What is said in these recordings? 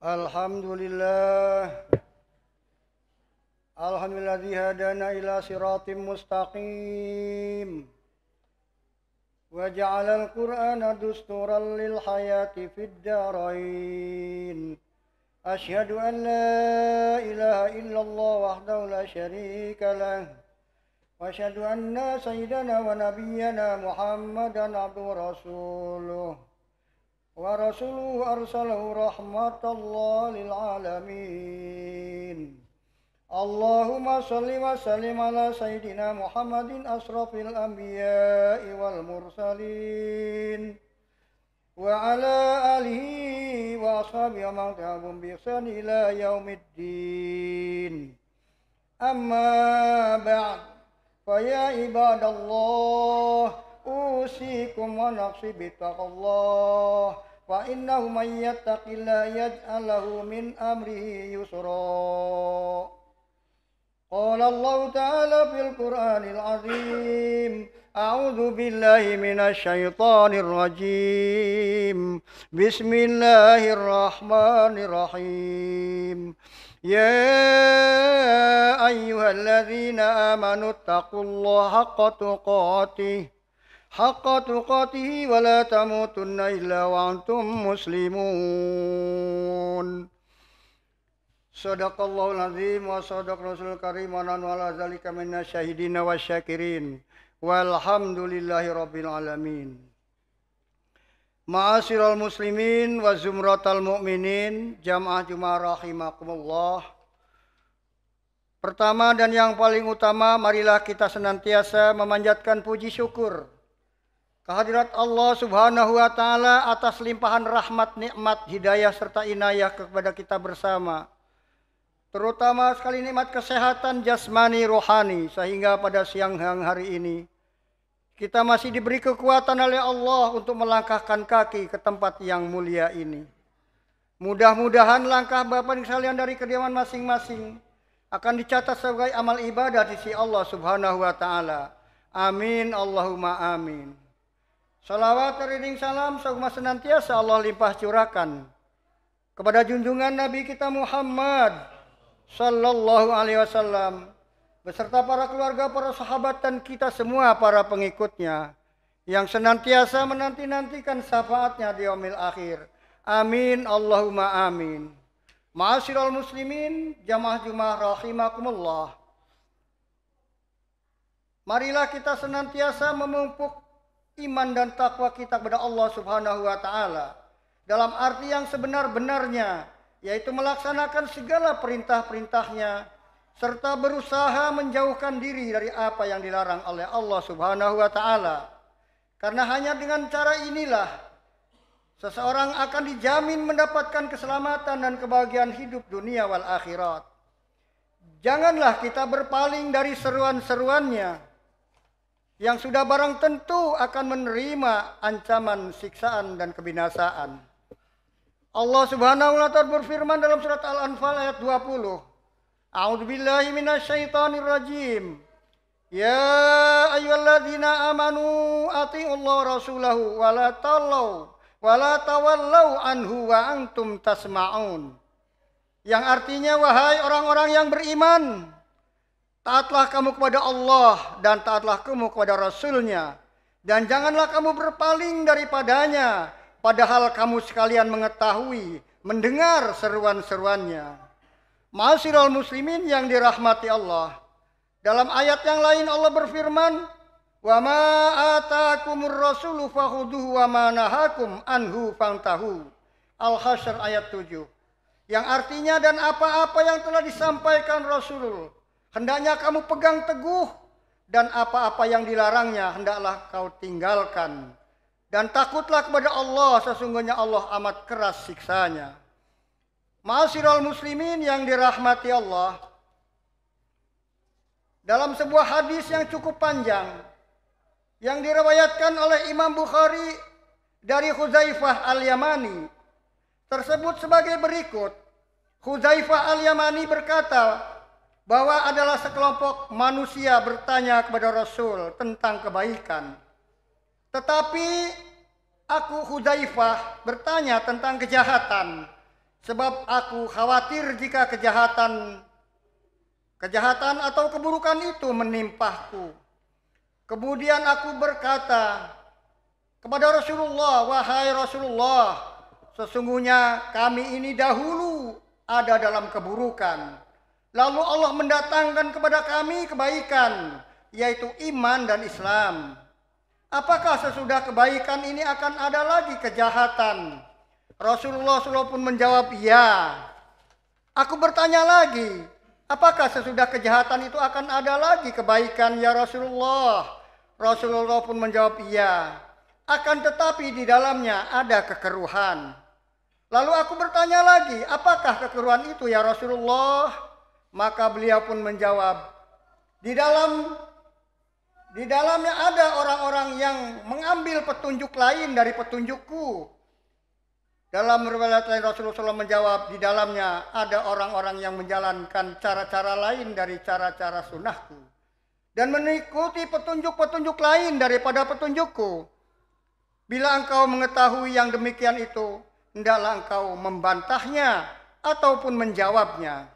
Alhamdulillah. Alhamdulilladzi hadana ila siratim mustaqim. Wa ja'alal Qur'ana dusturan lil hayati fid darain. Asyhadu an la ilaha illallah wahdahu la syarika lah. Wa asyhadu anna sayyidana wa nabiyyana Muhammadan abduhu rasuluh. Wa rasuluhu arsalahu rahmatan lil alamin. Allahumma salli wa sallim ala sayyidina Muhammadin asrafil anbiya'i wal mursalin wa ala alihi wa ashabihi wa man tabi'ahum bi ihsan ila yaumiddin. Amma ba'd, fa ya ibadallah, usikum wa nafsi bittaqallah, fa innahu man yattaqillaha yaj'al lahu min amrihi yusra. Qala Allah Ta'ala fil Qur'anil Azim, a'udzu billahi minasy syaithanir rajim. Bismillahirrahmanirrahim. Ya ayyuhalladzina amanu taqullaha haqqa tuqatih wa la tamutunna illa wa antum muslimun. Sadaqallahul azim wa sadaq rasul karim wa nahnu ala zalika minasyahidina wasyakirin walhamdulillahi rabbil alamin. Ma'asyiral muslimin wa zumratal mu'minin, jamaah Jumat rahimakumullah. Pertama dan yang paling utama, marilah kita senantiasa memanjatkan puji syukur kehadirat Allah Subhanahu wa taala atas limpahan rahmat, nikmat, hidayah serta inayah kepada kita bersama. Terutama sekali nikmat kesehatan jasmani rohani, sehingga pada siang hari ini kita masih diberi kekuatan oleh Allah untuk melangkahkan kaki ke tempat yang mulia ini. Mudah-mudahan langkah Bapak sekalian dari kediaman masing-masing akan dicatat sebagai amal ibadah di sisi Allah Subhanahu wa taala. Amin Allahumma amin. Salawat teriring salam semoga senantiasa Allah limpah curahkan kepada junjungan Nabi kita Muhammad sallallahu alaihi wasallam beserta para keluarga, para sahabat dan kita semua para pengikutnya yang senantiasa menanti-nantikan syafaatnya di yaumil akhir. Amin Allahumma amin. Ma'asyiral muslimin, jamaah Jumat rahimakumullah. Marilah kita senantiasa memupuk iman dan takwa kita kepada Allah Subhanahu wa taala dalam arti yang sebenar-benarnya, yaitu melaksanakan segala perintah-perintahnya serta berusaha menjauhkan diri dari apa yang dilarang oleh Allah Subhanahu wa taala. Karena hanya dengan cara inilah seseorang akan dijamin mendapatkan keselamatan dan kebahagiaan hidup dunia wal akhirat. Janganlah kita berpaling dari seruan-seruannya yang sudah barang tentu akan menerima ancaman siksaan dan kebinasaan. Allah Subhanahu wa taala berfirman dalam surat Al-Anfal ayat 20. A'udzubillahi minasyaitonir rajim. Ya ayyuhalladzina amanu atti'ullaha rasulahu wa la tawallau anhu wa antum tasma'un. Yang artinya, wahai orang-orang yang beriman, taatlah kamu kepada Allah dan taatlah kamu kepada Rasulnya, dan janganlah kamu berpaling daripadanya, padahal kamu sekalian mengetahui, mendengar seruan-seruannya. Ma'asyiral muslimin yang dirahmati Allah. Dalam ayat yang lain Allah berfirman, "Wa ma ataakumur rasulu fakhuduhu wa ma nahakum anhu fantahu." Al-Hasyr ayat 7. Yang artinya, dan apa-apa yang telah disampaikan Rasul hendaknya kamu pegang teguh, dan apa-apa yang dilarangnya hendaklah kau tinggalkan. Dan takutlah kepada Allah, sesungguhnya Allah amat keras siksanya. Ma'asyiral muslimin yang dirahmati Allah. Dalam sebuah hadis yang cukup panjang yang diriwayatkan oleh Imam Bukhari dari Hudzaifah Al-Yamani tersebut sebagai berikut. Hudzaifah Al-Yamani berkata bahwa adalah sekelompok manusia bertanya kepada Rasul tentang kebaikan. Tetapi aku Hudzaifah bertanya tentang kejahatan. Sebab aku khawatir jika kejahatan atau keburukan itu menimpaku. Kemudian aku berkata kepada Rasulullah, wahai Rasulullah, sesungguhnya kami ini dahulu ada dalam keburukan. Lalu Allah mendatangkan kepada kami kebaikan, yaitu iman dan Islam. Apakah sesudah kebaikan ini akan ada lagi kejahatan? Rasulullah SAW pun menjawab, ya. Aku bertanya lagi, apakah sesudah kejahatan itu akan ada lagi kebaikan ya Rasulullah? Rasulullah pun menjawab, iya. Akan tetapi di dalamnya ada kekeruhan. Lalu aku bertanya lagi, apakah kekeruhan itu ya Rasulullah? Maka beliau pun menjawab, di dalamnya ada orang-orang yang mengambil petunjuk lain dari petunjukku. Dalam riwayat lain Rasulullah SAW menjawab, di dalamnya ada orang-orang yang menjalankan cara-cara lain dari cara-cara sunnahku. Dan mengikuti petunjuk-petunjuk lain daripada petunjukku. Bila engkau mengetahui yang demikian itu, hendaklah engkau membantahnya ataupun menjawabnya.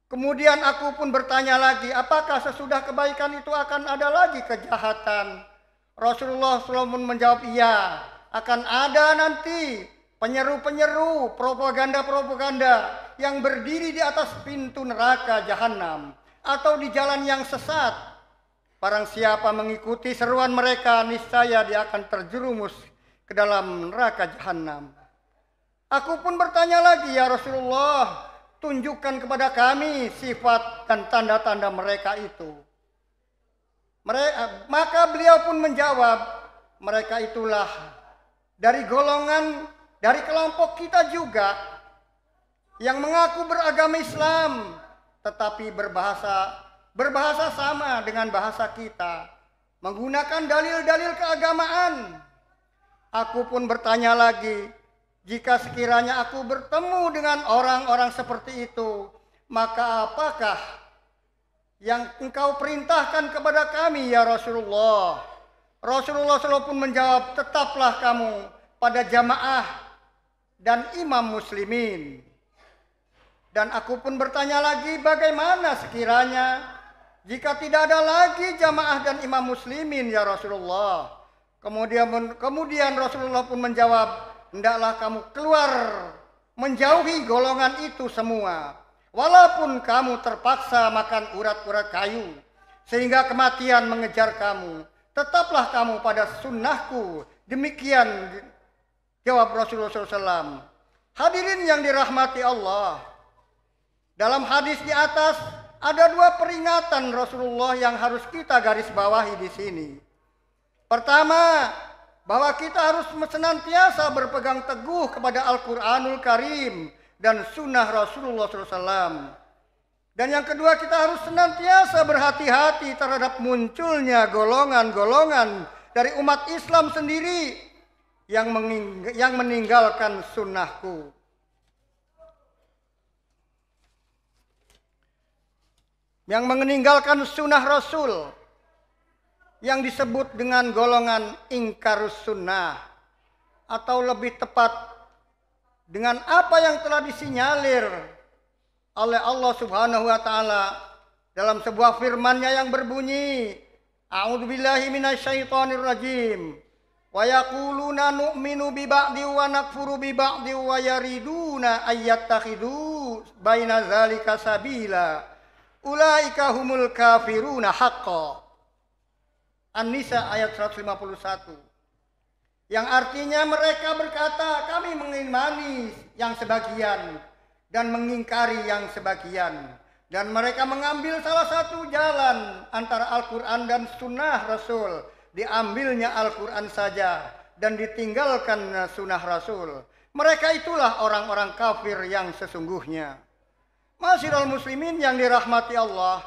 Kemudian aku pun bertanya lagi, apakah sesudah kebaikan itu akan ada lagi kejahatan? Rasulullah SAW menjawab, iya, akan ada nanti penyeru-penyeru, propaganda-propaganda yang berdiri di atas pintu neraka jahanam atau di jalan yang sesat. Barang siapa mengikuti seruan mereka, niscaya dia akan terjerumus ke dalam neraka jahanam. Aku pun bertanya lagi, ya Rasulullah, tunjukkan kepada kami sifat dan tanda-tanda mereka itu. Maka beliau pun menjawab, mereka itulah dari kelompok kita juga yang mengaku beragama Islam tetapi berbahasa sama dengan bahasa kita, menggunakan dalil-dalil keagamaan. Aku pun bertanya lagi, jika sekiranya aku bertemu dengan orang-orang seperti itu, maka apakah yang engkau perintahkan kepada kami ya Rasulullah? Rasulullah SAW pun menjawab, tetaplah kamu pada jamaah dan imam muslimin. Dan aku pun bertanya lagi, bagaimana sekiranya jika tidak ada lagi jamaah dan imam muslimin ya Rasulullah? Kemudian Rasulullah pun menjawab, hendaklah kamu keluar menjauhi golongan itu semua. Walaupun kamu terpaksa makan urat-urat kayu sehingga kematian mengejar kamu, tetaplah kamu pada sunnahku. Demikian jawab Rasulullah SAW. Hadirin yang dirahmati Allah, dalam hadis di atas ada dua peringatan Rasulullah yang harus kita garis bawahi di sini. Pertama, bahwa kita harus senantiasa berpegang teguh kepada Al-Quranul Karim dan sunnah Rasulullah SAW. Dan yang kedua, kita harus senantiasa berhati-hati terhadap munculnya golongan-golongan dari umat Islam sendiri yang meninggalkan sunnahku. Yang meninggalkan sunnah Rasul, yang disebut dengan golongan ingkarus sunnah, atau lebih tepat dengan apa yang telah disinyalir oleh Allah Subhanahu wa taala dalam sebuah firman-Nya yang berbunyi, A'udzubillahi minasyaitonirrajim. Wa yaquluna nu'minu bi ba'di wa nakfuru bi ba'di wa yariduna ayyattakhidhu baina dzalika sabila. Ulaika humul kafiruna haqqan. An-Nisa ayat 151. Yang artinya mereka berkata, kami mengimani yang sebagian dan mengingkari yang sebagian. Dan mereka mengambil salah satu jalan antara Al-Quran dan sunnah Rasul. Diambilnya Al-Quran saja dan ditinggalkan sunnah Rasul. Mereka itulah orang-orang kafir yang sesungguhnya. Masyiral muslimin yang dirahmati Allah,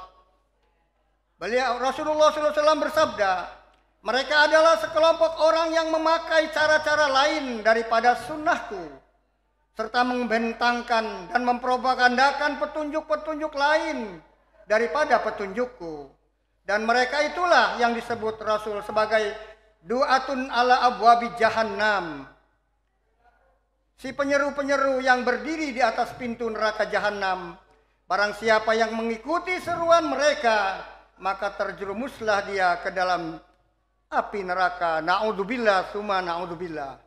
Rasulullah SAW bersabda, mereka adalah sekelompok orang yang memakai cara-cara lain daripada sunnahku, serta membentangkan dan mempropagandakan petunjuk-petunjuk lain daripada petunjukku. Dan mereka itulah yang disebut Rasul sebagai du'atun ala abwabi jahannam, si penyeru-penyeru yang berdiri di atas pintu neraka jahanam. Barang siapa yang mengikuti seruan mereka, maka terjerumuslah dia ke dalam api neraka. Na'udzubillah, summa na'udzubillah.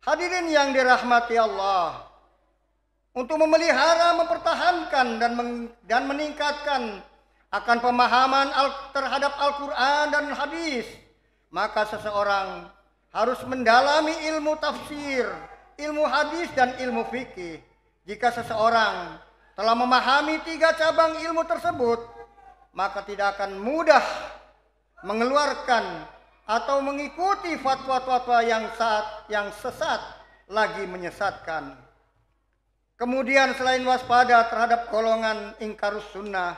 Hadirin yang dirahmati Allah, untuk memelihara, mempertahankan dan meningkatkan akan pemahaman terhadap Al-Quran dan hadis, maka seseorang harus mendalami ilmu tafsir, ilmu hadis dan ilmu fikih. Jika seseorang telah memahami 3 cabang ilmu tersebut, maka tidak akan mudah mengeluarkan atau mengikuti fatwa-fatwa yang sesat lagi menyesatkan. Kemudian selain waspada terhadap golongan ingkarus sunnah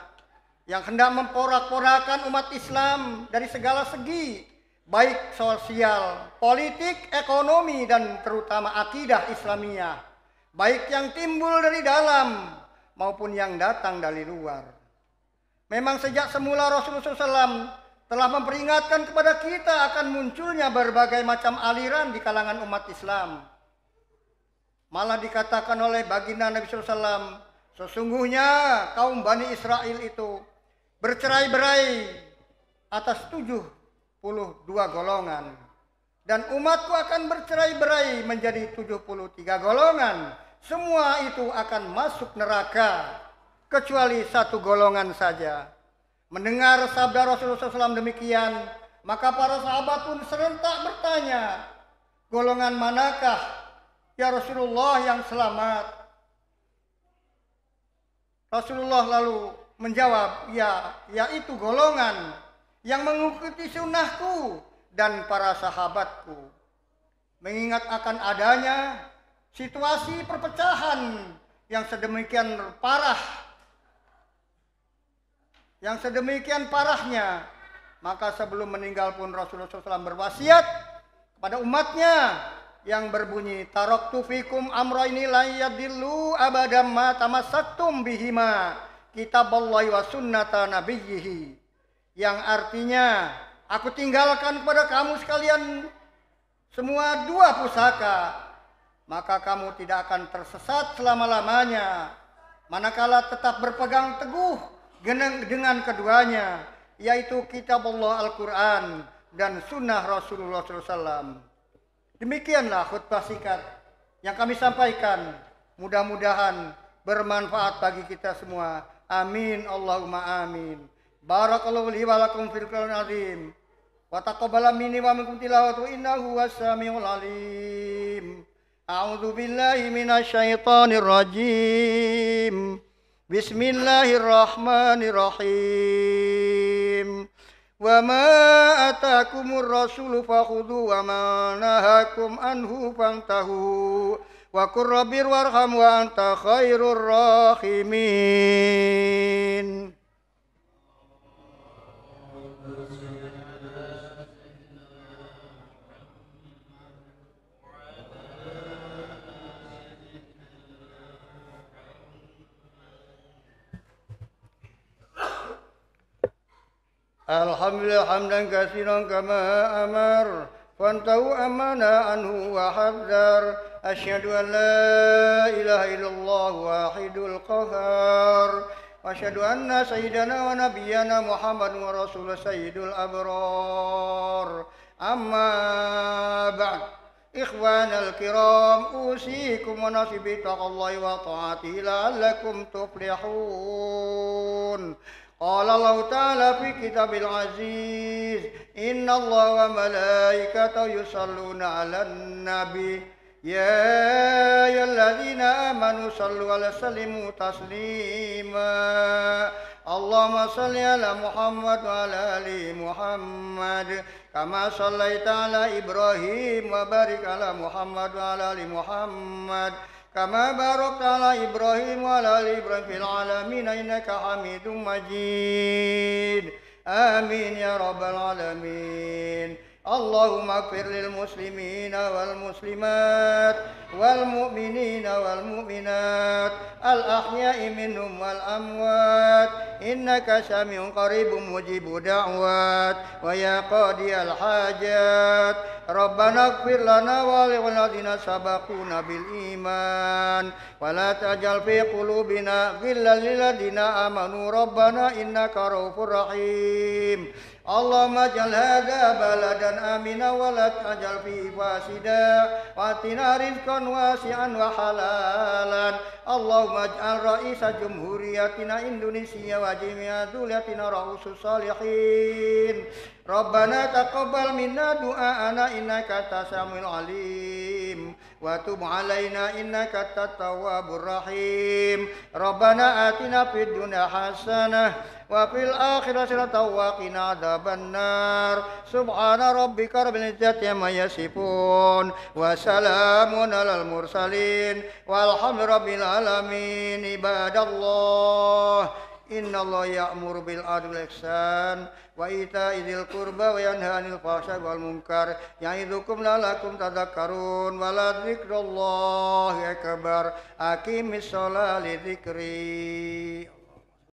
yang hendak memporak-porandakan umat Islam dari segala segi, baik sosial, politik, ekonomi, dan terutama akidah Islamiyah, baik yang timbul dari dalam maupun yang datang dari luar. Memang sejak semula Rasulullah SAW telah memperingatkan kepada kita akan munculnya berbagai macam aliran di kalangan umat Islam. Malah dikatakan oleh baginda Nabi SAW, sesungguhnya kaum Bani Israel itu bercerai-berai atas 72 golongan. Dan umatku akan bercerai-berai menjadi 73 golongan. Semua itu akan masuk neraka, kecuali 1 golongan saja. Mendengar sabda Rasulullah SAW demikian, maka para sahabat pun serentak bertanya, golongan manakah ya Rasulullah yang selamat? Rasulullah lalu menjawab, yaitu golongan yang mengikuti sunnahku dan para sahabatku. Mengingat akan adanya situasi perpecahan yang sedemikian parahnya, maka sebelum meninggal pun Rasulullah SAW berwasiat kepada umatnya yang berbunyi, taraktu fikum amraini la yadillu abadam ma tamassaktum bihima kitaballahi wa sunnata nabiyhi, yang artinya aku tinggalkan kepada kamu sekalian semua 2 pusaka, maka kamu tidak akan tersesat selama-lamanya manakala tetap berpegang teguh dengan keduanya, yaitu kitab Allah Al-Quran dan sunnah Rasulullah SAW. Demikianlah khutbah singkat yang kami sampaikan. Mudah-mudahan bermanfaat bagi kita semua. Amin Allahumma amin. Barakallahu li wa lakum fil Qur'anil azim. Wa taqabbala minni wa minkum tilawatu innahu was-sami'ul alim. A'udzu billahi minasy syaithanir rajim. Bismillahirrahmanirrahim. Wa ma atakumur rasulu fakhudhu wa ma nahakum anhu fantahu. Wa qur rabbir warham wa anta khairur rahimin. Alhamdulillah hamdan katsiran kama amar fantahu amana anhu wa hadzar asyhadu an la ilaha illallah wahidul qahar wa asyhadu anna sayyidana wa nabiyyana Muhammadun wa rasulullah sayyidul abrar amma ba'd. Ikhwanal kiram, usikum wa nafsi bi taqwallahi wa ta'atihi la'allakum tuflihun. قال الله تعالى في كتاب العزيز إن الله وملائكته يصلون على النبي يا أيها الذين آمنوا صلوا عليه وسلموا تسليما اللهم صل على محمد وعلى آل محمد كما صليت على إبراهيم وبارك على محمد وعلى آل محمد كما باركت على إبراهيم وعلى آل إبراهيم في العالمين إنك حميد مجيد آمين يا رب العالمين اللهم اغفر للمسلمين والمسلمات والمؤمنين والمؤمنات الأحياء منهم والأموات إنك سميع قريب مجيب دعوات ويا قاضي الحاجات ربنا اغفر لنا وللذين سبقونا بالإيمان ولا تجعل في قلوبنا غلا للذين آمنوا ربنا إنك رؤوف رحيم اللهم اجعل هذا بلدا آمنا ولا تجعل فيه فاسدا واتنا رزقا واسعا وحلالا اللهم اجعل رئيس جمهوريتنا إندونيسيا وجميع ذريتنا رؤوس الصالحين ربنا تقبل منا دعاءنا إنك أنت السميع العليم وتب علينا إنك أنت التواب الرحيم ربنا آتنا في الدنيا حسنة وفي الآخرة حسنة وقنا عذاب النار سبحان ربك رب العزة عما يصفون وسلام على المرسلين والحمد رب العالمين عباد الله إن الله يأمر بالعدل والإحسان وإيتاء ذي القربى وينهى عن الفحشاء والمنكر يعظكم لعلكم تذكرون ولذكر الله أكبر أقم الصلاة لذكري